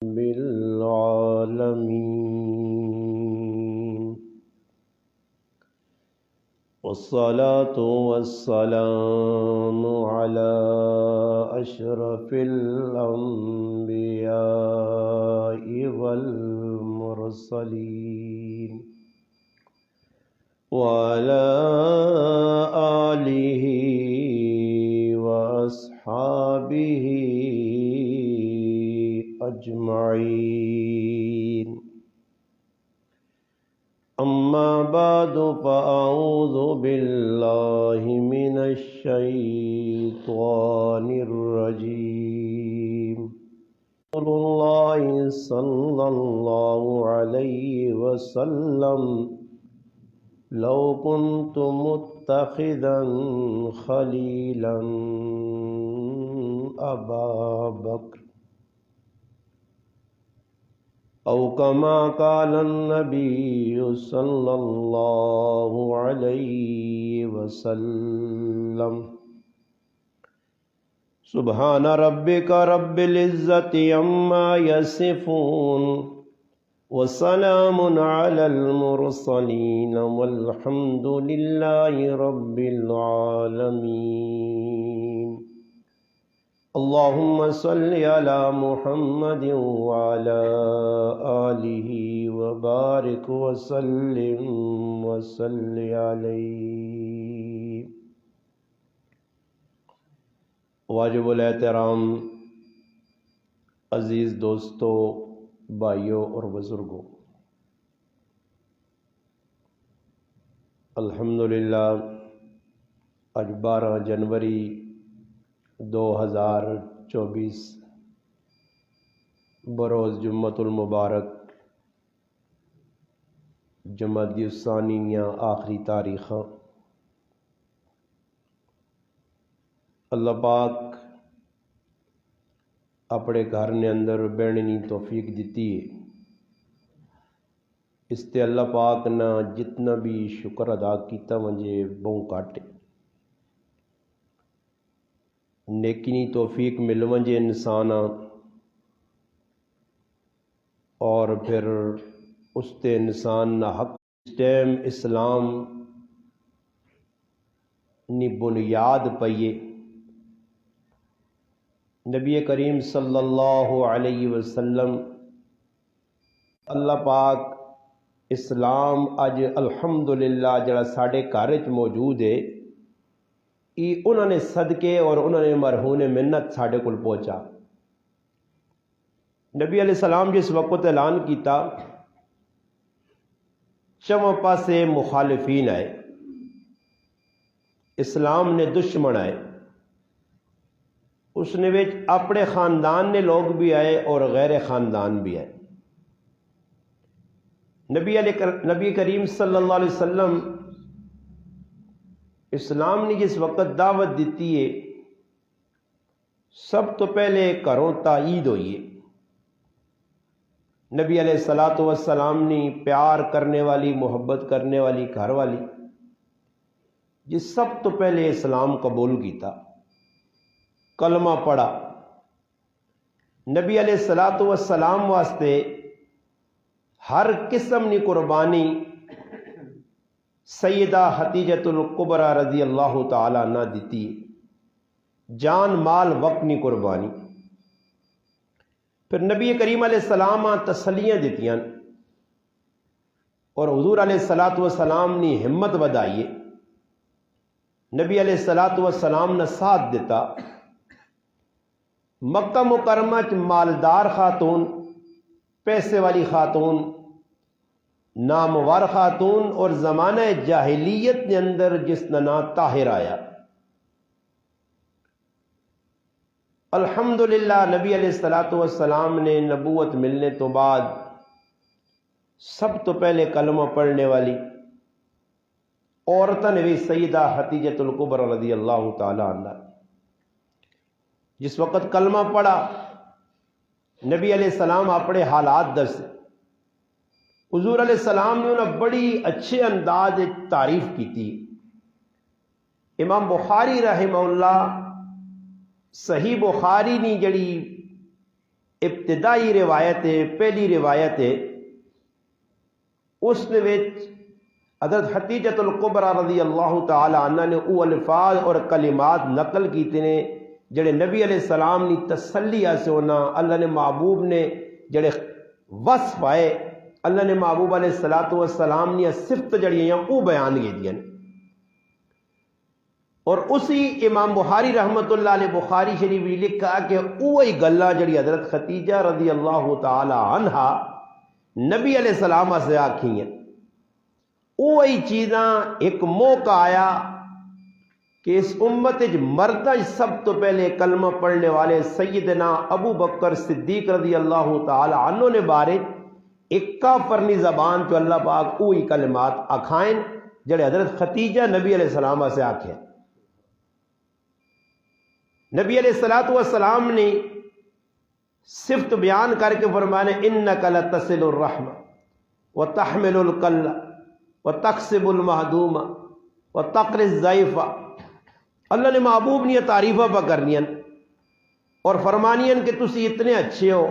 بالعالمين والصلاة والسلام على أشرف الأنبياء والمرسلين وعلى آله وأصحابه أجمعين أما بعد فأعوذ بالله من الشيطان الرجيم رسول الله صلى الله عليه وسلم لو كنت متخذا خليلا أبا بكر أو كما قال النبي صلى الله عليه وسلم سبحان ربك رب العزة عما يصفون وسلام على المرسلين والحمد لله رب العالمين اللهم صل على محمد وعلى آله وبارك وسلم وصل عليه۔ واجب الاحترام عزیز دوستو، بھائیوں اور بزرگوں، الحمدللہ آج 12 جنوری 2024 بروز جمعۃ المبارک جمادی الثانی آخری تاریخ۔ اللہ پاک اپنے گھر نے اندر بیٹھنے توفیق دیتی ہے، اس تے اللہ پاک نہ جتنا بھی شکر ادا کیتا ونجے بہوں کاٹے، نیکی توفیق مل ونجے انسان اور پھر اس تے انسان نہ حق اس ٹائم اسلام نی بنیاد پئیے۔ نبی کریم صلی اللہ علیہ وسلم اللہ پاک اسلام اج الحمدللہ جڑا ساڈے گھر وچ موجود ہے، یہ انہوں نے صدقے اور انہوں نے مرہون منت ساڈے کول پہنچا۔ نبی علیہ السلام جس وقت اعلان کیتا، چواں پاسے مخالفین آئے، اسلام نے دشمن آئے، اس نے وچ اپنے خاندان نے لوگ بھی آئے اور غیر خاندان بھی آئے۔ نبی کریم صلی اللہ علیہ وسلم اسلام نے جس وقت دعوت دیتی ہے، سب تو پہلے گھروں تائید ہوئی ہے۔ نبی علیہ الصلوۃ والسلام نے پیار کرنے والی، محبت کرنے والی گھر والی جس سب تو پہلے اسلام قبول کیتا، کلمہ پڑھا۔ نبی علیہ الصلوۃ والسلام واسطے ہر قسم کی قربانی سیدہ خدیجۃ الکبریٰ رضی اللہ تعالیٰ عنہ دیتی، جان مال وقت کی قربانی۔ پھر نبی کریم علیہ السلام تسلیاں دیتیاں اور حضور علیہ الصلوۃ والسلام نے ہمت ودائی، نبی علیہ الصلوۃ والسلام نے ساتھ دیتا۔ مکہ مکرمہ چ مالدار خاتون، پیسے والی خاتون، نامور خاتون اور زمانہ جاہلیت کے اندر جس کا نام طاہر آیا، الحمدللہ نبی علیہ الصلوۃ والسلام نے نبوت ملنے تو بعد سب تو پہلے کلمہ پڑھنے والی عورتوں نے بھی سیدہ خدیجۃ الکبریٰ رضی اللہ تعالی عنہ، جس وقت کلمہ پڑھا نبی علیہ السلام اپنے حالات دس، حضور علیہ السلام نے انہیں بڑی اچھے انداز تعریف کی تھی۔ امام بخاری رحمہ اللہ صحیح بخاری نے جڑی ابتدائی روایت ہے، پہلی روایت ہے، اس نے حضرت خدیجۃ الکبریٰ رضی اللہ تعالی عنہ نے وہ الفاظ اور کلمات نقل کیتے نے جڑے نبی علیہ السلام نے تسلی سے ہونا، اللہ نے محبوب نے جڑے وصف آئے، اللہ نے محبوب علیہ السلام نے صفت جڑیاں وہ بیان کی دیا، اور اسی امام بخاری رحمت اللہ علیہ بخاری شریف نے لکھا کہ وہی گلاں جڑی حضرت خدیجہ رضی اللہ تعالی عنہا نبی علیہ السلام سے آکھی ہیں، وہی چیزاں ایک موقع آیا کہ اس امت مردہ سب تو پہلے کلمہ پڑھنے والے سیدنا ابو بکر صدیق رضی اللہ تعالی عنہ نے بارے ایک کافرنی زبان تو اللہ پاک وہی کلمات آکھائیں جڑے حضرت خدیجہ نبی علیہ السلام سے آکھیں۔ نبی علیہ السلام نے صفت بیان کر کے فرمانے انک لتصل الرحم وتحمل الکل وتکسب المہدوم وتقری الضیف۔ اللہ نے محبوب نے تعریفہ پا کرنی اور فرمانی کہ تسی اتنے اچھے ہو،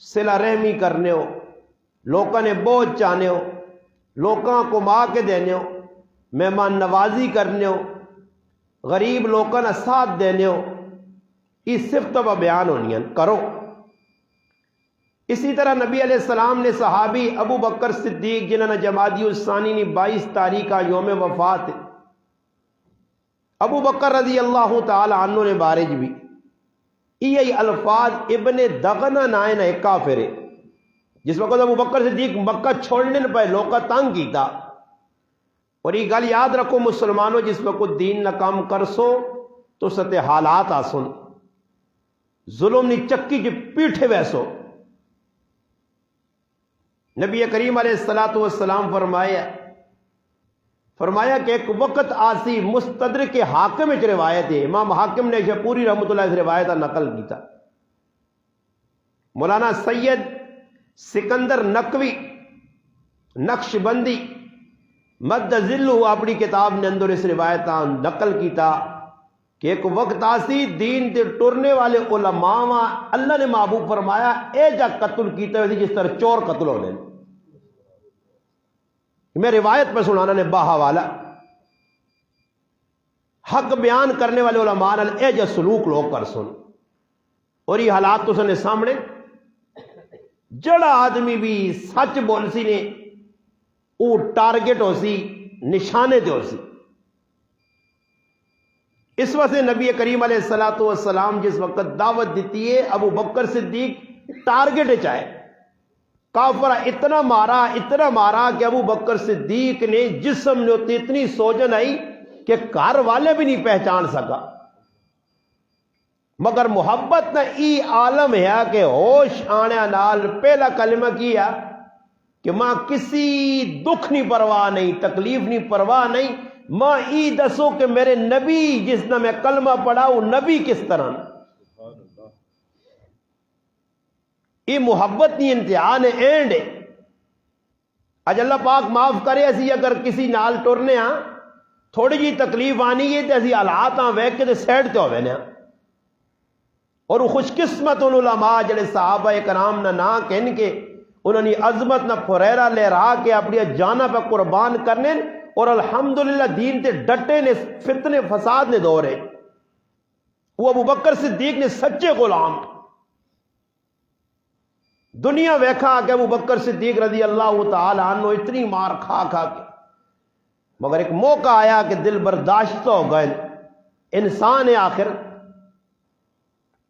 صلہ رحمی کرنے ہو، لوکاں نے بوجھ چاہنے ہو، لوکاں کو ماں کے دینے ہو، مہمان نوازی کرنے ہو، غریب لوکاں نے ساتھ دینے ہو، اس صفت پا بیان ہونی کرو۔ اسی طرح نبی علیہ السلام نے صحابی ابو بکر صدیق جنہوں نے جمادی الثانی نے 22 تاریخ کا یوم وفات ابو بکر رضی اللہ تعالی عنہ نے بارج بھی یہی الفاظ ابن دغنہ نائن ایک کافر ہے، جس وقت ابو بکر صدیق مکہ چھوڑنے پہ لوکا تنگ کیتا، اور یہ گل یاد رکھو مسلمانوں، جس وقت دین نہ کام کرسو تو سطح حالات آسن، ظلم نی چکی جو پیٹھے ویسو۔ نبی کریم علیہ السلام فرمایا کہ ایک وقت آسی مستدرک حاکم وچ روایت ہے، امام حاکم نے پوری رحمت اللہ سے روایت نقل کیتا، مولانا سید سکندر نقوی نقش بندی مد ذلہ اپنی کتاب نے اندر اس روایت نقل کیتا کہ ایک وقت آسی دین تے ٹرنے والے علماء اللہ نے محبوب فرمایا اے جا قتل کیتا ہوئے جس طرح چور قتل ہونے۔ میں روایت پہ سنانا نے باہا والا حق بیان کرنے والے علماء اے جا سلوک لوگ کر سن، اور یہ حالات تو سنے سامنے جڑا آدمی بھی سچ بول سی نے وہ ٹارگٹ ہو سی، نشانے تے ہو سی۔ اس وقت نبی کریم علیہ السلام جس وقت دعوت دیتی ہے ابو بکر صدیق ٹارگٹ چاہے، کافر اتنا مارا کہ ابو بکر صدیق نے جسم نے اتنی سوجن آئی کہ گھر والے بھی نہیں پہچان سکا، مگر محبت نہ ای عالم ہے کہ ہوش آنے نال پہلا کلمہ کیا کہ ماں کسی دکھ نہیں پرواہ نہیں، تکلیف نہیں پرواہ نہیں، ماں ای دسو کہ میرے نبی جس نے میں کلمہ پڑھا وہ نبی کس طرح، یہ محبت نہیں امتحان اینڈ ہے۔ اج اللہ پاک معاف کرے اسی اگر کسی نال ٹرنے ہاں تھوڑی جی تکلیف آنی ہے تو اسی حالات ویکھ کے سیڈ تے ہوے نے، اور وہ خوش قسمت ان علماء جڑے صحابہ کرام نہ کہن کے انہوں نے عظمت نہ پھریرا لہرا کے اپنی جاناں پہ قربان کرنے، اور الحمدللہ دین تے ڈٹے نے، فتنے فساد نے دورے۔ وہ ابو بکر صدیق نے سچے غلام دنیا ویکھا کہ ابو بکر صدیق رضی اللہ تعالی عنہ اتنی مار کھا کے، مگر ایک موقع آیا کہ دل برداشت ہو گئے، انسان ہے آخر،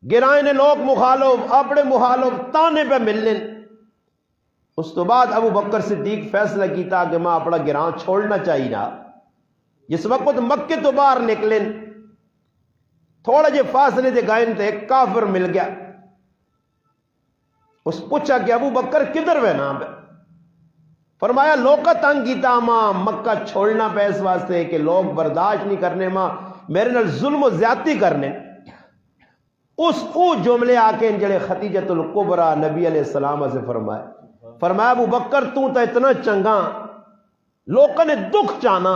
گرائے نے لوگ مخالف اپنے مخالف تانے پہ ملنے۔ اس تو بعد ابو بکر صدیق فیصلہ کیتا کہ میں اپنا گراں چھوڑنا چاہیے نا۔ جس وقت مکے تو باہر نکلے تھوڑا جے فاصلے دے گئے تو ایک کافر مل گیا، اس پوچھا کہ ابو بکر کدھر وے نام ہے؟ فرمایا لوکا تنگ کیتا ماں مکہ چھوڑنا پہ اس واسطے کہ لوگ برداشت نہیں کرنے، ماں میرے نال ظلم و زیادتی کرنے۔ اس او جملے آ کے جڑے خدیجۃ الکبریٰ نبی علیہ السلام سے فرمایا ابو بکر تو اتنا چنگا، لوکاں نے دکھ چانا،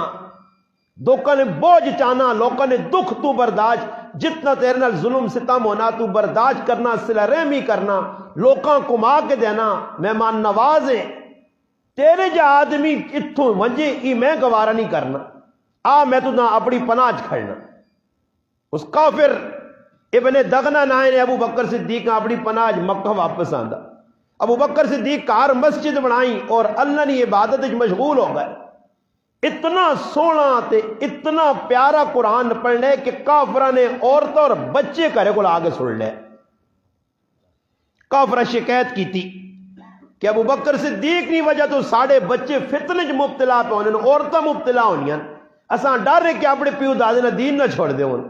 لوکاں نے بوجھ چانا، لوکاں نے دکھ تو برداشت، جتنا تیرے نال ظلم ستم ہونا تو برداشت کرنا، صلہ رحمی کرنا، لوکاں کما کے دینا، مہمان نواز ہے، تیرے جا آدمی اتھوں ونجے ای میں گوارا نہیں کرنا، آ میں تو نہ اپنی پناہ کھڑنا۔ اس کافر ابن دغنا نائے نے ابو بکر صدیق اپنی پناہ مکہ واپس آندا۔ ابو بکر صدیق کار مسجد بنائی اور اللہ نے عبادت مشغول ہو گئے۔ اتنا سونا تے اتنا پیارا قرآن پڑھ لے کہ کافرہ نے عورتوں اور بچے کرے کو آگے سن لے۔ کافرہ شکایت کی تھی کہ ابو بکر صدیق نہیں وجہ تو ساڑھے بچے فتنے چ مبتلا پہ ہونے، عورتیں مبتلا ہونیاں، اساں ڈر رہے کہ اپنے پیو دادے نہ دین نہ چھوڑ دے ہون۔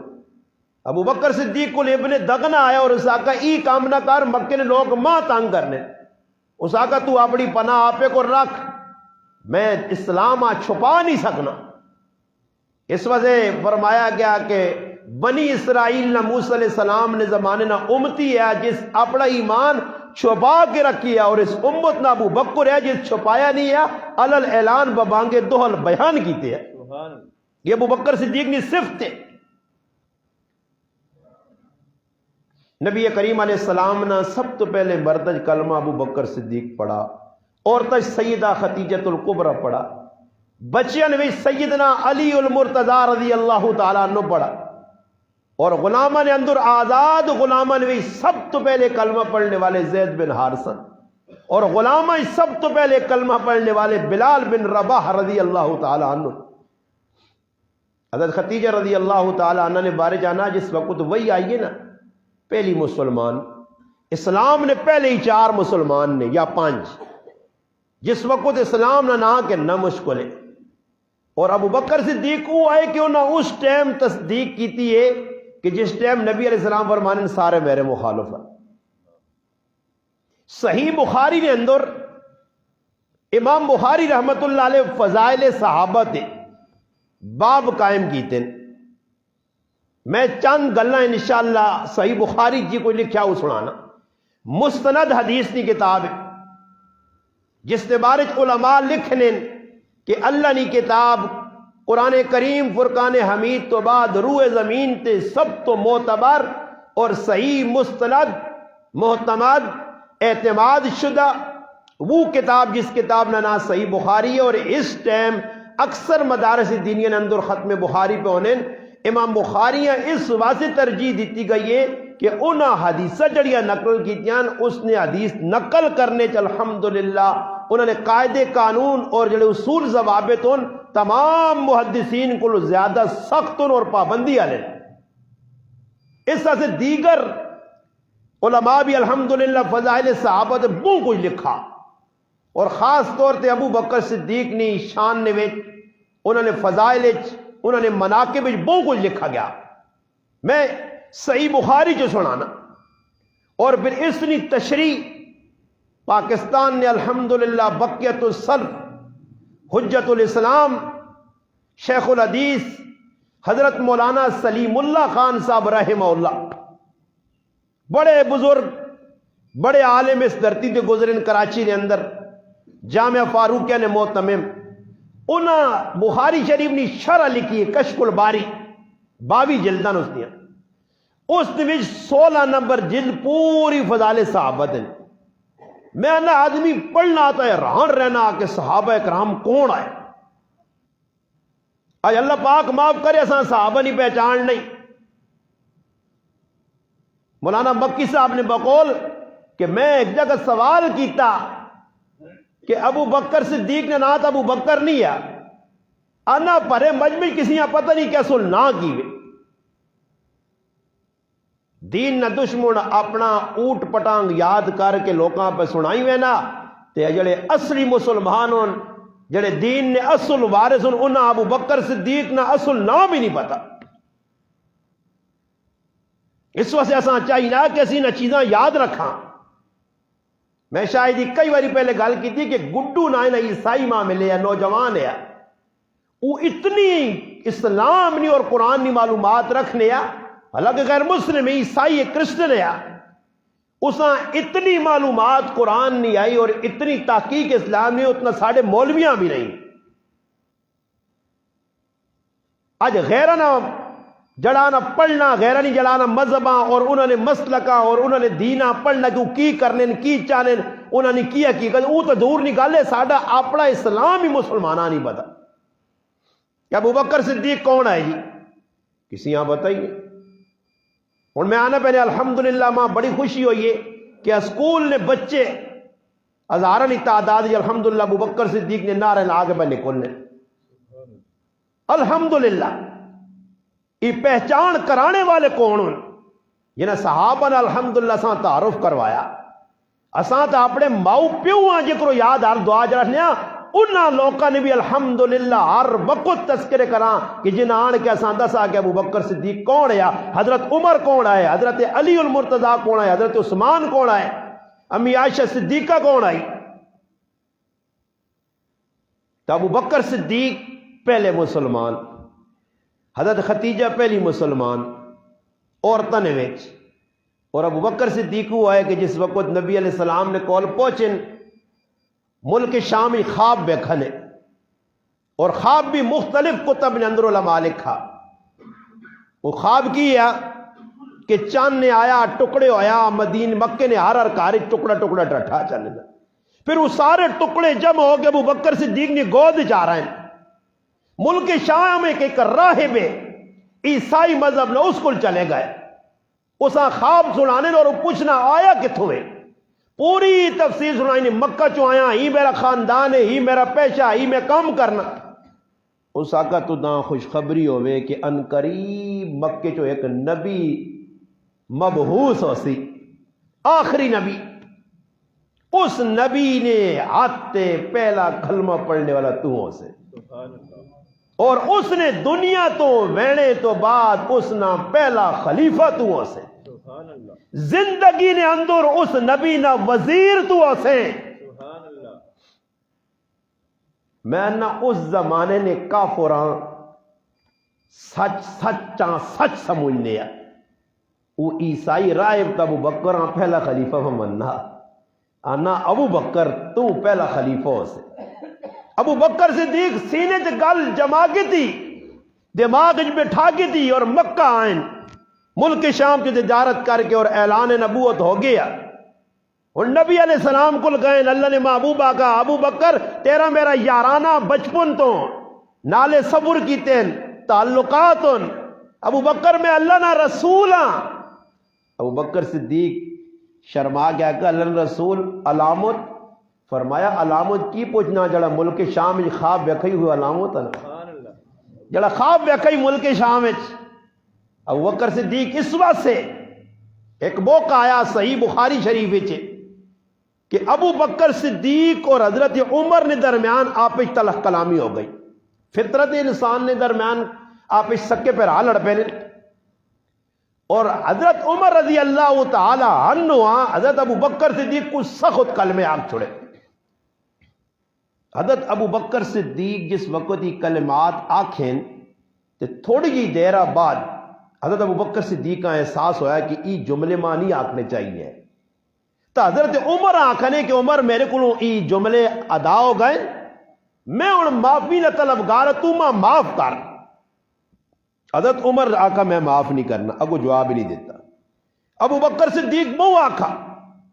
ابو بکر صدیق کو ابن دغنا آیا اور اس آقا ای کام نہ کر، مکے نے لوگ ماں تانگ کرنے۔ اس آقا تو اپنی پناہ آپے کو رکھ، میں اسلام چھپا نہیں سکنا۔ اس وجہ فرمایا گیا کہ بنی اسرائیل نہ موسیٰ علیہ السلام نے زمانے نہ امتی ہے جس اپنا ایمان چھپا کے رکھی ہے، اور اس امت نہ ابو بکر ہے جس چھپایا نہیں ہے، علل اعلان ببانگے دوہل بیان کیتے ہیں۔ یہ ابو بکر صدیق نے صفت تھے۔ نبی کریم علیہ السلام نے سب تو پہلے مردج کلمہ ابو بکر صدیق پڑھا، اور تج سیدہ خدیجۃ الکبریٰ پڑھا، بچیاں نے بھی سیدنا علی المرتضیٰ رضی اللہ تعالیٰ عنہ پڑھا، اور غلامہ نے اندر آزاد غلامہ نے بھی سب تو پہلے کلمہ پڑھنے والے زید بن حارثہ، اور غلامہ سب تو پہلے کلمہ پڑھنے والے بلال بن رباح رضی اللہ تعالیٰ عنہ۔ حضرت خدیجہ رضی اللہ تعالیٰ عنہ نے بارے جانا جس وقت وہی آئیے نا پہلی مسلمان، اسلام نے پہلے ہی 4 مسلمان نے یا 5، جس وقت اسلام نہ کہ نہ مشکل ہے، اور ابو بکر صدیق وہ آئے کہ انہوں نے اس ٹائم تصدیق کیتی ہے کہ جس ٹائم نبی علیہ السلام فرمانے سارے میرے مخالف ہیں۔ صحیح بخاری نے اندر امام بخاری رحمت اللہ علیہ فضائل صحابہ تے باب قائم کیتے ہیں۔ میں چند گلہ انشاءاللہ صحیح بخاری جی کو لکھیا ہو سنانا۔ مستند حدیث کی کتاب ہے جس کے بارے علماء لکھنے کہ اللہ نے کتاب قرآن کریم فرقان حمید تو بعد روح زمین تے سب تو معتبر اور صحیح مستند محتمد اعتماد شدہ وہ کتاب جس کتاب کا نام صحیح بخاری ہے، اور اس ٹائم اکثر مدارس دینی کے اندر ختم بخاری پہ ہونے امام بخاریاں اس واسطے ترجیح دیتی گئی ہے کہ انہاں حدیثہ جڑیاں نقل کیتیاں اس نے حدیث نقل کرنے چ الحمدللہ انہوں نے قاعدے قانون اور جڑے اصول ضوابط ان تمام محدثین کو زیادہ سخت اور پابندی والے۔ اس طرح سے دیگر علماء بھی الحمدللہ فضائل صحابہ نے بہت کچھ لکھا، اور خاص طور تے ابو بکر صدیق نے شان نے انہوں نے فضائل انہوں نے مناقب بہت کچھ لکھا گیا۔ میں صحیح بخاری جو سنانا، اور پھر اس نے تشریح پاکستان نے الحمدللہ بقیت السلف حجت الاسلام شیخ الحدیث حضرت مولانا سلیم اللہ خان صاحب رحمہ اللہ، بڑے بزرگ بڑے عالم اس دھرتی سے گزرن کراچی کے اندر، جامعہ فاروقیہ نے موتمم انہاں بخاری شریف نے شرح لکھی ہے کشف الباری 22 جلداں اس نے 16 نمبر جلد پوری فضائل صحابہ ہیں۔ میں نہ آدمی پڑھنا آتا ہے حیران رہنا کہ صحابہ کرام کون آئے۔ آج اللہ پاک معاف کرے اساں صحابہ نہیں پہچان نہیں۔ مولانا مکی صاحب نے بقول کہ میں ایک جگہ سوال کیتا کہ ابو بکر صدیق نے نہ ابو بکر نہیں ہے، انا پرے مجمع کسی پتہ نہیں کیا سن نہ کی وے دین نہ دشمن اپنا اوٹ پٹانگ یاد کر کے لوکاں پہ سنائی وے نا تے جڑے اصلی مسلمان ہون جڑے دین نے اصل وارث ہون انہاں ابو بکر صدیق نہ اصل نام ہی نہیں پتا۔ اس واسطے اساں چاہیے نا کہ اسی نہ چیزاں یاد رکھاں۔ میں شاید ہی کئی باری پہلے گل کی تھی کہ گڈو نہ عیسائی ماں ملے نوجوان ہے وہ اتنی اسلام نہیں اور قرآن نہیں معلومات رکھنے حالانکہ غیر مسلم عیسائی کرسچن ہے، اساں اتنی معلومات قرآن نہیں آئی اور اتنی تحقیق اسلام نہیں اتنا ساڑھے مولویاں بھی نہیں۔ آج غیرانہ جڑانا پڑھنا غیرہ نہیں جڑانا مذہباں اور انہوں نے مسلکاں اور انہوں نے دینا پڑھنا کہ وہ کی کرنے کی چاہنے انہوں نے کیا کی کرنے وہ تو دور نہیں گالے ساڑھا اپنا اسلام ہی مسلمانہ نہیں بتا کہ ابو بکر صدیق کون ہے جی کسی یہاں بتائیے اور میں آنا پہلے الحمدللہ ماں بڑی خوشی ہوئی ہے کہ اسکول نے بچے ہزارانی تعداد الحمدللہ ابو بکر صدیق نے نعرہ آگے پہ نکلنے الحمدللہ یہ پہچان کرانے والے کون ہیں جنہیں صحابہ نے الحمدللہ ساں تعارف کروایا اساں تا اپنے ماؤ پیو ہاں جکرو یاد ہر دعا جڑھنے انہاں لوکاں نے بھی الحمدللہ ہر وقت تذکرے کراں کہ جنہاں آن کے اساں دسا کہ ابو بکر صدیق کون ہے حضرت عمر کون ہے حضرت علی المرتضیٰ کون ہے حضرت عثمان کون ہے امی عائشہ صدیقہ کون آئی تو ابو بکر صدیق پہلے مسلمان حضرت خدیجہ پہلی مسلمان عورتوں نے ویچ اور ابو بکر صدیق ہوا ہے کہ جس وقت نبی علیہ السلام نے کال پہنچن ملک شامی خواب بے کھنے اور خواب بھی مختلف کتب نے اندر علماء لکھا وہ خواب کیا کہ چاند نے آیا ٹکڑے ہویا مدین مکے نے ہر کاری ٹکڑا ٹکڑا ڈٹھا چلنے پھر وہ سارے ٹکڑے جمع ہو کے ابو بکر صدیق نے گود جا رہے ہیں ملک شام میں ایک راہب عیسائی مذہب نے اس کو چلے گئے اسا خواب سنانے اور پوچھنا آیا کتوں ہے پوری تفصیل سنائی نے مکہ چو آیا ہی میرا خاندان ہے ہی میرا پیشہ ہی میں کام کرنا اس آقا تو داں خوشخبری ہوئے کہ ان قریب مکے چو ایک نبی مبعوث ہو سی آخری نبی اس نبی نے آتے پہلا کلمہ پڑھنے والا تو ہو سے اور اس نے دنیا تو وینے تو بعد اس نا پہلا خلیفہ تو ہو سے زندگی نے اندر اس نبی نا وزیر تو ہو سے میں نہ اس زمانے نے کافران سچ سچاں سچ سمجھنے وہ عیسائی رائب تا ابو بکر پہلا خلیفہ مننا آنا ابو بکر تو پہلا خلیفہ ہو سے ابو بکر صدیق سینے سے گل جما کی تھی دماغ بٹھا کی تھی اور مکہ آئین ملک شام کی تجارت کر کے اور اعلان نبوت ہو گیا اور نبی علیہ السلام کل گئے اللہ نے محبوب آقا ابو بکر تیرا میرا یارانہ بچپن تو نالے صبر کی تین تعلقات ابو بکر میں اللہ نہ رسول ابو بکر صدیق شرما گیا کہ اللہ نے رسول علامت فرمایا علامت کی پوچھنا جڑا ملک شام خواب ویکھئی ہوئی علامت ہے جڑا خواب ویکھئی ملک شام ابو بکر صدیق اس وقت سے ایک موقع آیا صحیح بخاری شریف کہ ابو بکر صدیق اور حضرت عمر نے درمیان آپس تلخ کلامی ہو گئی فطرت انسان نے درمیان آپس سکے پہ راہ لڑ پہنے اور حضرت عمر رضی اللہ تعالی عنہ حضرت ابو بکر صدیق کو سخت کلمے آگ چھوڑے حضرت ابو بکر صدیق جس وقت ہی کلمات آکھیں تو تھوڑی جی دیرہ بعد حضرت ابو بکر صدیق کا احساس ہویا کہ ای جملے ماں نہیں آکھنے چاہیے تو حضرت عمر آکھنے کہ عمر میرے کو ای جملے ادا ہو گئے میں ان معافی نہ طلبگار تو ماں معاف کر حضرت عمر آکھا میں معاف نہیں کرنا اگو جواب ہی نہیں دیتا ابو بکر صدیق بہو آکھا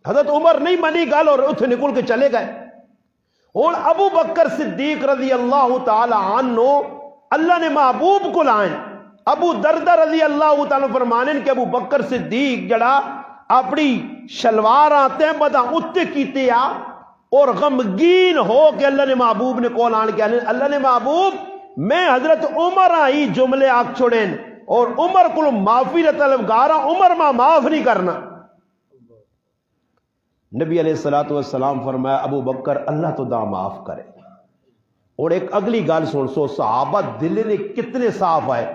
حضرت عمر نہیں منی گل اور اتھے نکل کے چلے گئے اور ابو بکر صدیق رضی اللہ تعالی عنہ اللہ نے محبوب کو لائن ابو دردہ رضی اللہ تعالی فرمانے کہ ابو بکر صدیق جڑا اپنی شلوار آتے ہیں بدا اتے کیتے اور غمگین ہو کہ اللہ نے محبوب نے کول آن کے اللہ نے محبوب میں حضرت عمر آئی جملے آگ چھوڑیں اور عمر کو معافی طلبگارا عمر ماں معاف نہیں کرنا نبی علیہ السلام فرمایا ابو بکر اللہ تو دا معاف کرے اور ایک اگلی گال سن سو صحابہ دل نے کتنے صاف آئے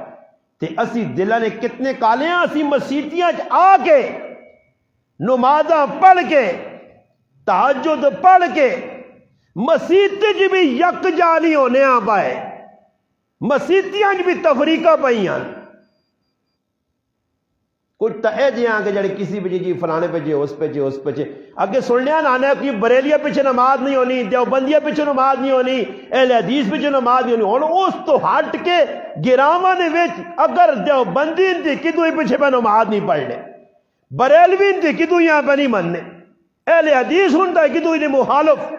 تے اسی دل نے کتنے کالے ہیں اسی مسیتیاں آ کے نمازاں پڑھ کے تہجد پڑھ کے مسیت جی بھی یک جانی ہونے آ پائے مسیتیاں بھی تفریقہ پائیاں کچھ تہے جی آ کے جڑے کسی پہ جی فلانے پہ جی اس پہ جی اس پہ جی اگے سننے آنا ہے کہ بریلیہ پیچھے نماز نہیں ہونی، دیوبندیہ پیچھے نماز نہیں ہونی، اہل حدیث پیچھے نماز نہیں ہونی، اور اس تو ہٹ کے گراما نے وچ اگر دیوبندی تھی کدو ہی پیچھے پہ نماز نہیں پڑھنے، بریلوی تھی کدو یہاں پہ نہیں مننے، اہل حدیث ہونتا ہے کدو ہی مخالف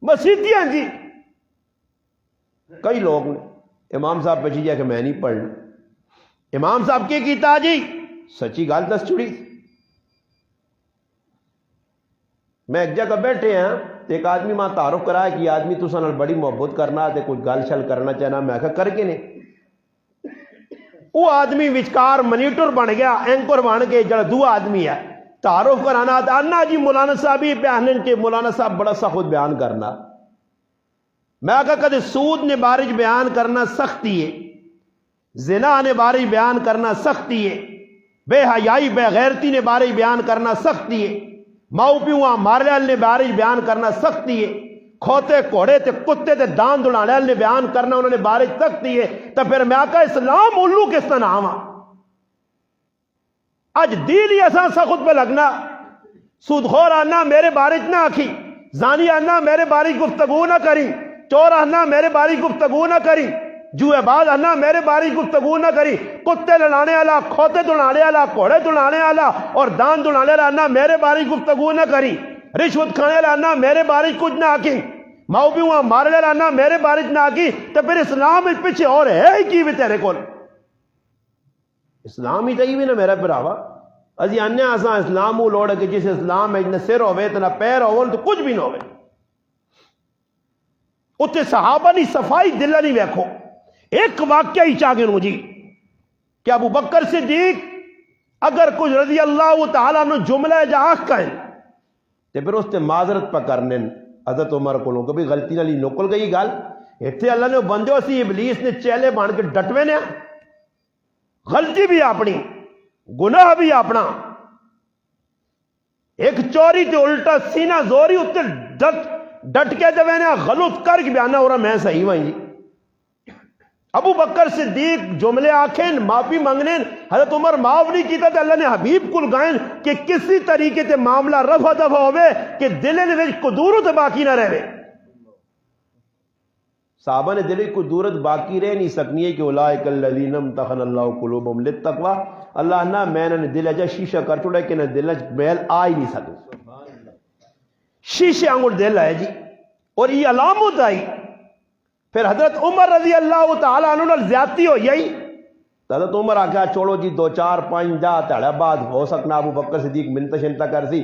مسیحیاں جی۔ کئی لوگ نے امام صاحب پہ جی کہ میں نہیں پڑھنا، امام صاحب کی کیتا جی سچی گل دس چھڑی۔ میں ایک جگہ بیٹھے ہیں ایک آدمی ماں تعارف کرایا کہ آدمی تو سن بڑی محبت کرنا تے کوئی گل شل کرنا چاہنا، میں کہا کر کے نہیں، وہ آدمی وچکار منیٹر بن گیا، اینکر بن کے جڑا دو آدمی ہے تعارف کرانا تھا، انا جی مولانا صاحب ہی بیان کے مولانا صاحب بڑا سا خود بیان کرنا، میں کہا کدے سود نے بارش بیان کرنا سختی ہے، زنا نے بارش بیان کرنا سختی ہے، بے حیائی بے غیرتی نے بارش بیان کرنا سختی ہے، ماؤ پیواں مارے نے بارش بیان کرنا سختی ہے، کھوتے کوڑے تے کتے تے دان دڑانے نے بیان کرنا انہوں نے بارش سختی ہے، تو پھر میں کہا اسلام الو کس طرح آواں اج دیلی ایسا سخت پہ لگنا، سودخور آنا میرے بارش نہ آکھی، زانی آنا میرے بارش گفتگو نہ کری، چور آنا میرے بارش گفتگو نہ کری، جوئے باز آنا میرے بارش گفتگو نہ کری، کتے لڑانے والا، کھوتے دڑانے والا، گھوڑے دڑانے والا اور دان دڑانے والا آنا میرے بارش گفتگو نہ کری، رشوت کھانے والا آنا میرے بارش کچھ نہ آکی، ماؤ پیواں مارنے والا آنا میرے بارش نہ آکی، تو پھر اسلام پیچھے اور ہے ہی کی بھی تیرے کول؟ اسلام ہی چاہیے نا میرا براوا، ازی آنے آساں اسلام وہ لوڑ ہے کہ جس اسلام میں نہ سر ہوئے تو نہ پیر ہوئے تو کچھ بھی نہ ہوئے۔ اتنے صحابہ نہیں صفائی دلہ نہیں ویکھو، ایک واقعہ ہی چاہ گنو جی کہ ابو بکر صدیق اگر کچھ رضی اللہ تعالیٰ نے جملہ جاک کہیں تو پھر اس تے معذرت پہ کرنے حضرت عمر کو کبھی غلطی نہ لی نکل گئی گل اتنے اللہ نے بندے سی ابلیس نے چیلے بان کے ڈٹوے نے، غلطی بھی اپنی گناہ بھی اپنا، ایک چوری تے الٹا سینہ زوری اتنے ڈٹ کے دے نے غلط کر کے بیانہ ہو رہا میں صحیح وہیں جی۔ ابو بکر صدیق جملے آکھیں معافی مانگنے، حضرت عمر معاف نہیں کیتا تو اللہ نے حبیب کل گائیں کہ کسی طریقے تے معاملہ رفع دفع ہوئے کہ دل نے وچ قدورت باقی نہ رہے۔ صحابہ نے دل قدورت باقی رہ نہیں سکنی ہے کہ اولئک الذین امتحن اللہ قلوبہم للتقوی، اللہ نہ میں نے دل جا شیشہ کر چھوڑا کہ نہ دل میل آ ہی نہیں سکے، شیشے آنگڑ دل ہے جی، اور یہ علامت آئی۔ پھر حضرت عمر رضی اللہ تعالیٰ عنہ زیادتی ہو یہی حضرت عمر آکھا چھوڑو جی 2 4 5 جا تڑا بعد ہو سکنا ابو بکر صدیق منت شنتا کر سی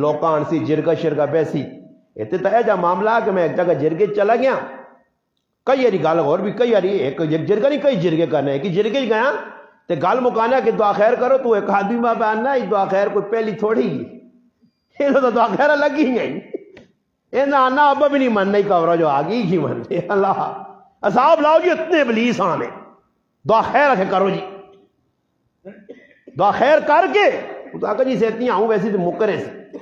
لوکان سی جرگا شرگا بیسی اتنے تو جا معاملہ کہ میں ایک جگہ جرگے چلا گیا، کئی یاری گل اور بھی کئی یاری ایک جرگا نہیں کئی جرگے کرنے ایک جرگے گیا تو گل مکانا کہ دعا خیر کرو تو ایک آدمی ماں پہ آنا دعا خیر کوئی پہلی تھوڑی ہی یہ تو دعا خیر الگ ہی گئی یہ آنا ابا بھی نہیں مننا ہی کورا جو آگئی ہی منتے اللہ اصحاب لاؤ جی اتنے ابلیس آنے دعا خیر رکھے کرو جی دعا خیر کر کے تو آقا جی سیتی آؤں ویسی تو مکرے سے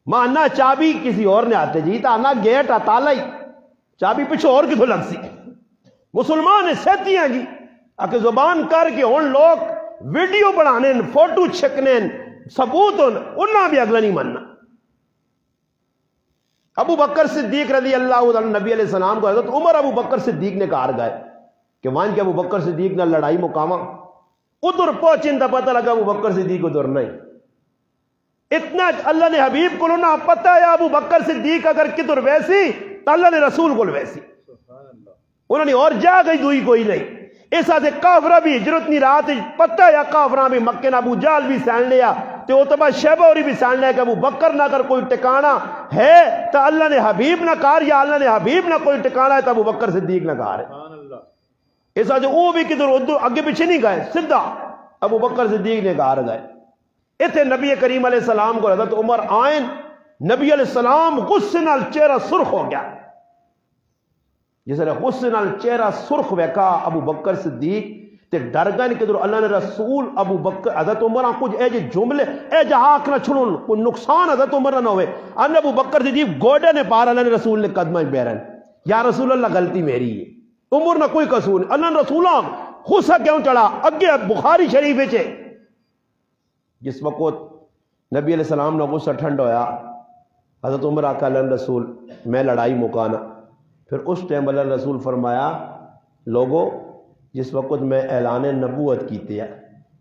ماں آنا چابی کسی اور نے آتے جی تو آنا گیٹ تالا ہی چابی پیچھے اور کتوں لگ سی مسلمان سیتی ہیں جی آکے زبان کر کے ان لوگ ویڈیو بنانے فوٹو چھکنے ثبوت انہاں بھی اگلا نہیں مننا۔ ابو بکر صدیق رضی اللہ عنہ نبی علیہ السلام کو حضرت عمر ابو بکر صدیق نے کہا گئے کہ وہاں کے ابو بکر صدیق نے لڑائی مقامہ ادھر پہنچیں تو پتہ لگا ابو بکر صدیق ادھر نہیں، اتنا اللہ نے حبیب کو نہ پتہ ہے ابو بکر صدیق اگر کدھر ویسی تو اللہ نے رسول کو ویسی انہوں نے اور جا گئی دوئی کوئی نہیں۔ اس آتے کافرہ بھی ہجرت نہیں رات پتہ ہے کافرہ بھی مکہ نہ ابو جال بھی سین لیا تو اتبا شیبہ اور بھی سین لیا کہ ابو بکر نہ اگر کوئی ٹکانا ہے تو اللہ نے حبیب نہ کار یا اللہ نے حبیب نہ کوئی ٹکانا ہے تو ابو بکر صدیق نہ کار ہے۔ اس آتے وہ بھی کدھر اگے پیچھے نہیں گئے سدھا ابو بکر صدیق نے کار گئے۔ اتنے نبی کریم علیہ السلام کو حضرت عمر آئین نبی علیہ السلام غصے نال چہرہ سرخ ہو گیا جس نے غصے نال چہرہ سرخ ویکا ابو بکر صدیق تے ڈر گئے کہ اللہ نے رسول ابو بکر حضرت عمر کچھ اے جملے اے جہاک نہ چھڑن کوئی نقصان حضرت عمر نہ ہوئے ان ابو بکر صدیق گوڑے نے پار اللہ نے رسول نے قدمہ بیرن یا رسول اللہ غلطی میری ہے عمر نہ کوئی قصور اللہ نے رسولہ غصہ کیوں چڑھا اگے بخاری شریف ہے جس وقت نبی علیہ السلام نے غصہ ٹھنڈ ہویا، حضرت عمر آقا اللہ رسول میں لڑائی مکانا، پھر اس ٹائم اللہ رسول فرمایا لوگو جس وقت میں اعلان نبوت کیتے ہیں،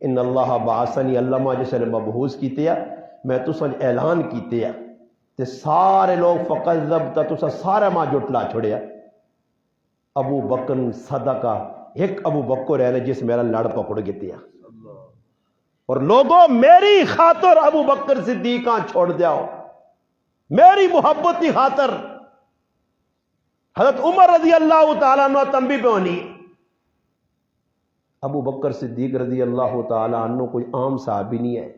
ان اللہ بعثنی، اللہ مجھے سے مبعوث کیتے ہیں، میں تساں اعلان کیتے ہیں تے سارے لوگ فقذبت تساں سارے ماں جٹلا چھڑیا، ابو بکر صدقہ، ایک ابو بکر ہے جس میرا لڑ پکڑ گیا، اور لوگوں میری خاطر ابو بکر صدیقاں چھوڑ دیاؤ، میری محبت کی خاطر۔ حضرت عمر رضی اللہ تعالیٰ عنہ تنبی پہ ہونی، ابو بکر صدیق رضی اللہ تعالیٰ عنہ کوئی عام صحابی نہیں ہے،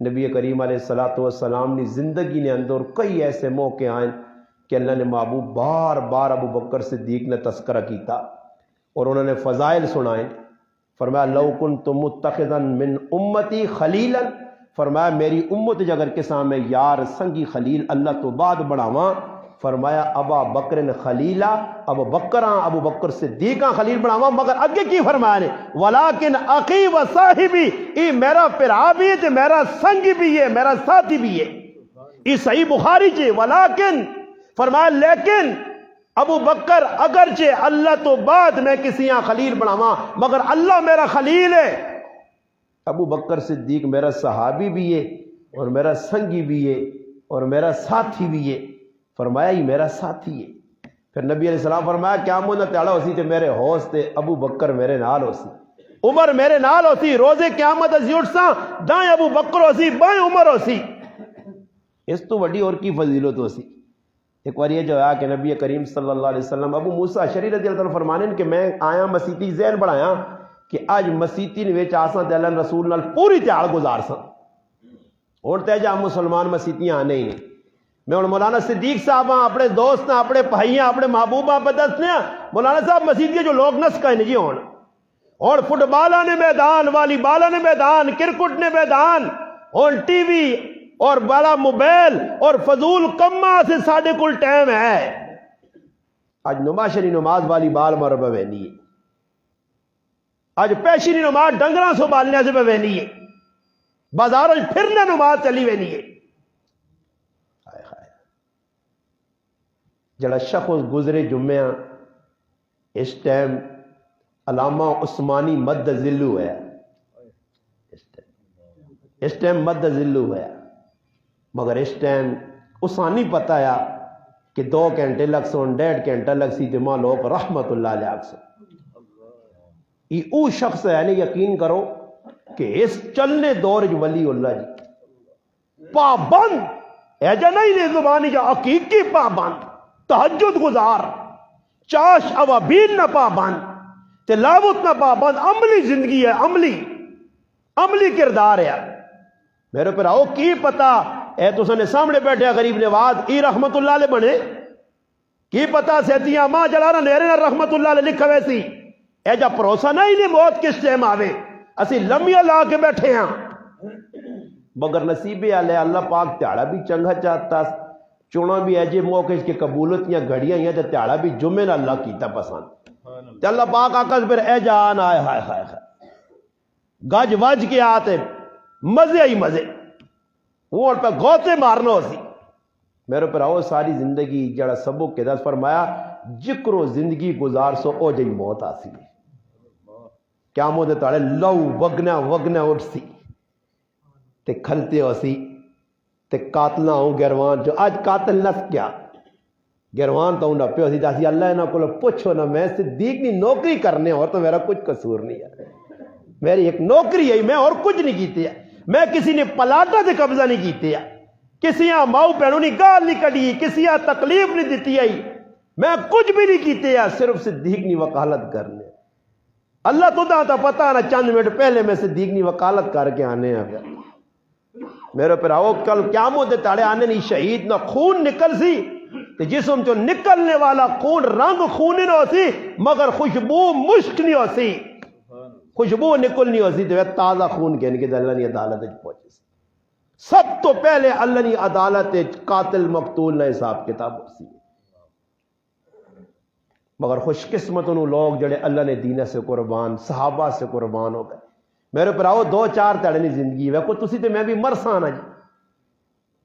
نبی کریم علیہ الصلوۃ والسلام نے زندگی نے اندر کئی ایسے موقع آئے کہ اللہ نے محبوب بار بار ابو بکر صدیق نے تذکرہ کیتا اور انہوں نے فضائل سنائے، فرمایا لو کنت متخذا من امتی خلیلا، فرمایا میری امت اگر کساں میں یار سنگی خلیل اللہ تو بعد بڑھاواں، فرمایا ابا بکر خلیلا، ابو بکر صدیقاں خلیل بڑھاواں، مگر اگے کی فرمایا نے ولیکن اخی و صاحبی، ای میرا پرا بھی تے میرا سنگی بھی ہے، میرا ساتھی بھی ہے، ای صحیح بخاری چے، ولیکن فرمایا لیکن ابو بکر اگرچہ اللہ تو بعد میں کسی خلیل بناواں مگر اللہ میرا خلیل ہے، ابو بکر صدیق میرا صحابی بھی ہے اور میرا سنگی بھی ہے اور میرا ساتھی بھی ہے، فرمایا ہی میرا ساتھی ہے۔ پھر نبی علیہ السلام فرمایا کیا مجھے تیڑا ہو سی تے میرے ہوس تے ابو بکر میرے نال ہو سی، عمر میرے نال ہو سی، روزے قیامت اسی اٹھساں دائیں ابو بکر ہو سی بائیں عمر ہو سی، اس تو وڈی اور کی فضیلت ہو سی۔ ایک بار یہ جو ہے کہ نبی کریم صلی اللہ علیہ وسلم ابو موسیٰ اشعری رضی اللہ عنہ فرمانے کہ میں آیا مسیتی ذہن بڑھایا کہ آج مسیتی نے آساں تے اللہ رسول نال پوری تیار گزار ساں، اور تے جا مسلمان مسیتیاں آنے ہی نہیں، میں ہوں مولانا صدیق صاحب ہاں، اپنے دوست ہیں، اپنے بھائی ہیں، اپنے محبوب آپ دسنے ہیں، مولانا صاحب مسیتیاں جو لوگ نس کا نہیں ہون، اور فٹ بال نے میدان، والی بال نے میدان، کرکٹ نے میدان، اور ٹی وی اور بڑا موبائل اور فضول کما سے ساڑھے کل ٹائم ہے، آج نماشری نماز والی بال مرب وینی ہے، آج پیشنی نماز ڈنگراں سو بالنے سے وینی ہے، بازاروں پھرنے نماز چلی وینی ہے۔ جڑا شخص گزرے جمعہ اس ٹائم علامہ عثمانی مد ذلو ہے، اس ٹائم مد ذلو ہے، مگر اس ٹائم اسانی پتہ ہے کہ 2 گھنٹے لگ سن 1.5 گھنٹہ لگ سی تے ماں لوگ رحمت اللہ علیہ آکسو، یہ او شخص ہے نہیں، یقین کرو کہ اس چلنے دور جو ولی اللہ جی پابند ایجا نہیں نے زبانی جا حقیقی پابند، تہجد گزار، چاش اوابین نہ پابند، تلاوت نہ پابند، عملی زندگی ہے، عملی کردار ہے۔ میرے پر آؤ کی پتا اے تو سنے سامنے بیٹھے غریب نواز ای رحمت اللہ علیہ بنے، کی پتا سیتیاں ماں جلانا نیرے نہ رحمت اللہ علیہ لکھا ویسی، اے جا پروسہ نہیں نہیں موت کس ٹائم آوے، اسی لمحہ لا کے بیٹھے ہیں، مگر نصیبے علیہ اللہ پاک تیارا بھی چنگا چاہتا، چونا بھی ایجے موقع کے قبولت یا گھڑیاں یا تیارا بھی جمعہ نہ اللہ کیتا پسند، تے اللہ پاک آقا پھر اے جان آئے ہائے ہائے گج وج کے آتے مزے ہی مزے، وہ ان پہ گوتے مارنا ہو سی۔ میرے پر آؤ ساری زندگی جڑا سبق کے دس فرمایا جکرو زندگی گزار سو او جئی موت آسی، کیا موت تاڑے لو وگنا اٹھ سی تے کھلتے ہو سی تے قاتلہ ہوں گروان، جو آج قاتل نس کیا گروان تو انہا پیو سی جاسی اللہ انہا کو پوچھو نا، میں صدیق نہیں نوکری کرنے اور تو میرا کچھ قصور نہیں ہے، میری ایک نوکری ہے، میں اور کچھ نہیں کیتے ہیں، میں کسی نے پلاٹا سے قبضہ نہیں کیتے ہیں، کسی ہاں ماؤ پہنوں نہیں گال نہیں کڑی، کسی ہاں تکلیف نہیں دیتی ہے، میں کچھ بھی نہیں کیتے ہیں، صرف صدیق نہیں وکالت کرنے، اللہ تو دا پتا نا چند منٹ پہلے میں صدیق نہیں وکالت کر کے آنے ہیں۔ میرے پر آؤ کل قیامت دے تاڑے آنے نہیں، شہید نہ خون نکل سی تے جسم جو نکلنے والا خون رنگ خون نہ ہو سی مگر خوشبو مشک نہیں ہو سی، خوشبو نکل نہیں ہو سی تو تازہ خون کے انکے اللہ نے عدالت پہنچے سی، سب تو پہلے اللہ نے عدالت قاتل مقتول نہ حساب کتاب ہو سی، مگر خوش قسمت انہوں لوگ جڑے اللہ نے دینہ سے قربان، صحابہ سے قربان ہو گئے، میرے ਭਰਾਓ 2-4 ਧੜੇ ਦੀ ਜ਼ਿੰਦਗੀ ਵੇਖੋ ਤੁਸੀਂ ਤੇ ਮੈਂ ਵੀ ਮਰਸਾਂ ਨਾ ਜੀ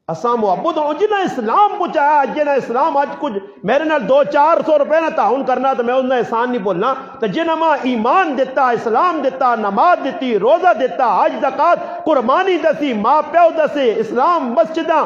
ਅਸਾਂ ਮੁਹੱਬਤ ਹੋ ਜਿਨਾ ਇਸਲਾਮ ਪਹੁੰਚਾਇਆ ਜਿਨਾ ਇਸਲਾਮ ਅੱਜ ਕੁਝ ਮੇਰੇ ਨਾਲ 2-400 ਰੁਪਏ ਨਾਲ ਤਾਉਨ ਕਰਨਾ ਤੇ ਮੈਂ ਉਹਨਾਂ ਇਹਸਾਨ ਨਹੀਂ ਭੁੱਲਣਾ ਤੇ ਜਿਨ੍ਹਾਂ ਮਾ ਈਮਾਨ ਦਿੱਤਾ ਇਸਲਾਮ ਦਿੱਤਾ ਨਮਾਜ਼ ਦਿੱਤੀ ਰੋਜ਼ਾ ਦਿੱਤਾ ਹਜ ਜ਼ਕਾਤ ਕੁਰਬਾਨੀ ਦਸੀ ਮਾਂ ਪਿਓ ਦਸੇ ਇਸਲਾਮ ਮਸਜਿਦਾਂ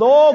2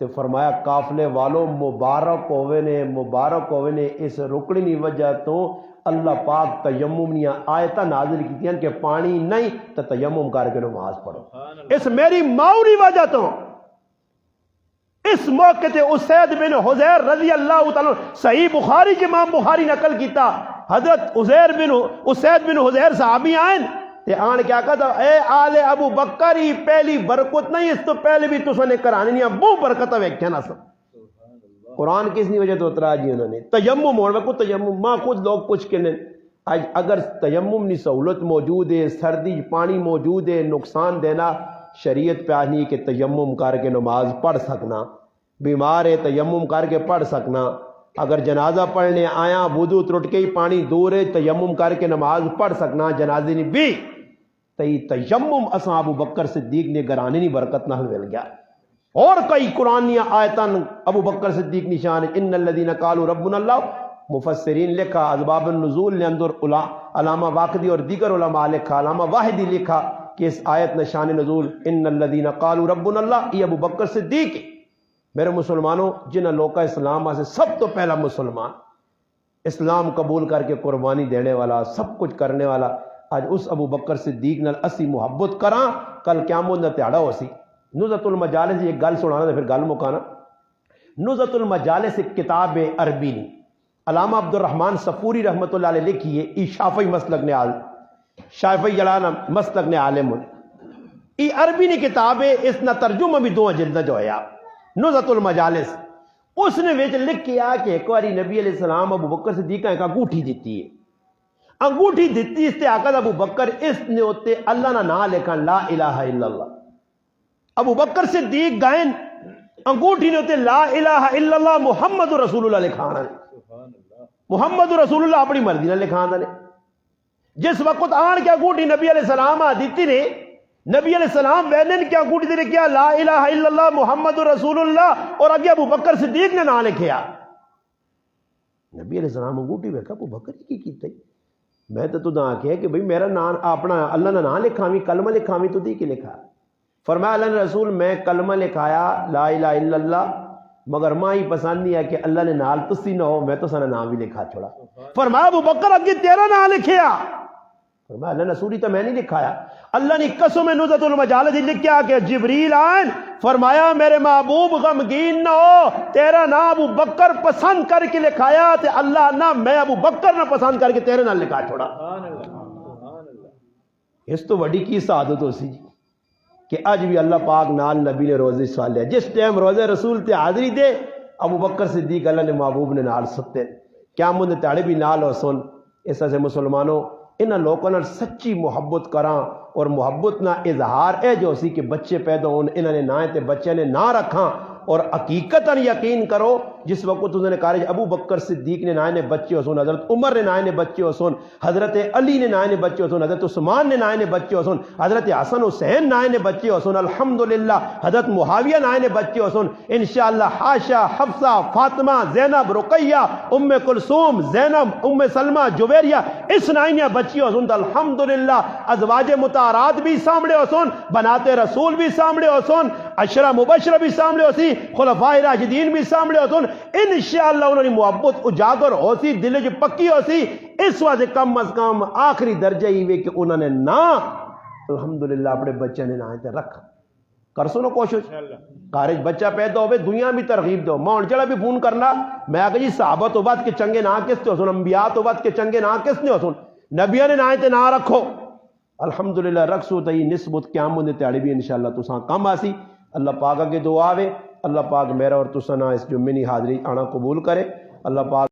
تو فرمایا قافلے والوں مبارک ہوئے نے اس رکڑی دی وجہ تو اللہ پاک تیمم نیا آیتاں نازل کیتیاں کہ پانی نہیں تو تیمم کر کے نماز پڑھو. اس میری ماؤری وجہ تو اس موقع تے اسید بن حضیر رضی اللہ تعالیٰ صحیح بخاری کے امام بخاری نقل کیتا حضرت اسید بن حضیر صحابی آئیں تے آن کیا کہتا اے آل ابو بکر ہی پہلی برکت نہیں اس تو پہلے بھی تو نے کرانے نہیں ابو برکت ویکھیا نہ سب قرآن کس نہیں وجہ تو اترا جی انہوں نے تیمم ہونے کو تیمم ماں خود لوگ کچھ کہنے اگر تیمم نہیں سہولت موجود ہے سردی پانی موجود ہے نقصان دینا شریعت پہ نہیں کہ تیمم کر کے نماز پڑھ سکنا بیمار ہے تیمم کر کے پڑھ سکنا اگر جنازہ پڑھنے آیا وضو ترٹ کے ہی پانی دور ہے تیمم کر کے نماز پڑھ سکنا جنازے نہیں بھی تیمم اساں ابو بکر صدیق نے گرانے نہیں برکت نہ مل گیا. اور کئی قرآنی آیتاں ابو بکر صدیق نشان ان الذین قالوا ربنا اللہ مفسرین لکھا اسباب النزول نے اندر علامہ واقدی اور دیگر علماء لکھا علامہ واحدی لکھا کہ اس آیت نشان نزول ان الذین قالوا ربنا اللہ یہ ابو بکر صدیق. میرے مسلمانوں جنہ لوکا اسلام سے سب تو پہلا مسلمان اسلام قبول کر کے قربانی دینے والا سب کچھ کرنے والا آج اس ابو بکر صدیق نال اسی محبت کراں کل قیامت دا تہاڑا ہو سی. نزہۃ المجالس ایک گل سنانا تو پھر گل مکانا. نزہۃ المجالس ایک کتاب عربی نہیں علامہ عبد الرحمن صفوری رحمۃ اللہ علیہ لکھی ہے ای شافعی مسلک نے شافعی جلانا مسلک نے عالم ای عربی نے کتاب ہے اس نہ ترجمہ بھی دو جلد جو ہے نزہۃ المجالس اس نے وچ لکھیا کہ ایک باری نبی علیہ السلام ابو بکر صدیق کا ایک انگوٹھی دیتی ہے انگوٹھی دیتی اس تے آقا ابو بکر اس نے ہوتے اللہ نہ نام لکھا لا الہ الا اللہ. ابو بکر صدیق گائن انگوٹھی نے ہوتے لا الہ الا اللہ محمد رسول اللہ لکھانا محمد رسول اللہ اپنی مرضی نہ لکھانا نے. جس وقت آن کیا انگوٹھی نبی علیہ السلام دیتی نے نبی علیہ السلام وینن کیا انگوٹھی نے کیا لا الہ الا اللہ محمد رسول اللہ اور اگے ابو بکر صدیق نے نام لکھیا. نبی علیہ السلام انگوٹھی ویکھا ابو بکر کی کیتے میں تو نہ آخیا کہ بھئی میرا نام اپنا اللہ نے نام لکھاویں کلمہ لکھاویں تو دی کی لکھا. فرمایا اللہ نے رسول میں کلمہ لکھایا لا الہ الا اللہ مگر ماں ہی پسند نہیں ہے کہ اللہ نے نال تسی نہ ہو میں تو سارا نام بھی لکھا چھوڑا. فرمایا ابو بکر اگے تیرا نام لکھیا. فرمایا اللہ رسول ہی تو میں نہیں لکھایا. اللہ نے قسم نزہۃ المجالس لکھیا کہ جبریل آئن فرمایا میرے محبوب غمگین نہ ہو تیرا نام ابو بکر پسند کر کے لکھایا تے اللہ نہ میں ابو بکر نہ پسند کر کے تیرے نال لکھا چھوڑا. اس تو وڈی کی سعادت ہو سی کہ اج بھی اللہ پاک نال نبی نے روزے سوالیا جس ٹائم روزے رسول تے حاضری دے ابو بکر صدیق اللہ نے محبوب نے نال ستے قیامت دے تاڑے بھی نال ہو سن. اس سے مسلمانوں انہاں لوگوں نے سچی محبت کراں اور محبت نہ اظہار اے جو سی کہ بچے پیدا ہون انہوں نے نہ تے بچے نے نہ رکھاں اور حقیقتاً یقین کرو جس وقت انہوں نے کہا ابو بکر صدیق نے نائے نے بچے ہو سن حضرت عمر نے نائے نے بچے ہو سن حضرت علی نے نائے نے بچے ہو سن حضرت عثمان نے نائے نے بچے ہو سن حضرت حسن حسین نائے نے بچے ہو سن الحمدللہ حضرت معاویہ نائے نے بچے ہو سن انشاءاللہ حاشا حفصہ فاطمہ زینب رقیہ ام کلثوم زینب ام سلمہ جویریہ اس نائے نے بچے ہو سن الحمدللہ ازواج مطہرات بھی سامنے ہو سن بنات رسول بھی سامنے ہو سن عشرہ مبشرہ بھی سامنے ہو سی خلفائے راشدین بھی سامنے ہو سن انشاءاللہ انہوں نے محبت اجاگر ہو سی دل جو پکی ہو سی اس واسطے کم از کم آخری درجہ ہی ہوئے کہ انہوں نے نا الحمدللہ اپنے بچے نے نہ رکھ کر سنو کوشش کارج بچہ پیدا ہوئے دنیا بھی ترغیب دو ماں چلا بھی فون کرنا میں آگے جی صحابہ تو بات کے چنگے نہ کس نے ہو سن انبیاء تو بات کے چنگے نہ کس نے ہو سن نبیوں نے نہ رکھو الحمدللہ رکھسو تئی نسبت قیامت دے تیاڑی بھی انشاءاللہ تساں کم آسی. اللہ پاک کے دعا وے اللہ پاک میرا اور تساں اس جمعے نی حاضری آنا قبول کرے. اللہ پاک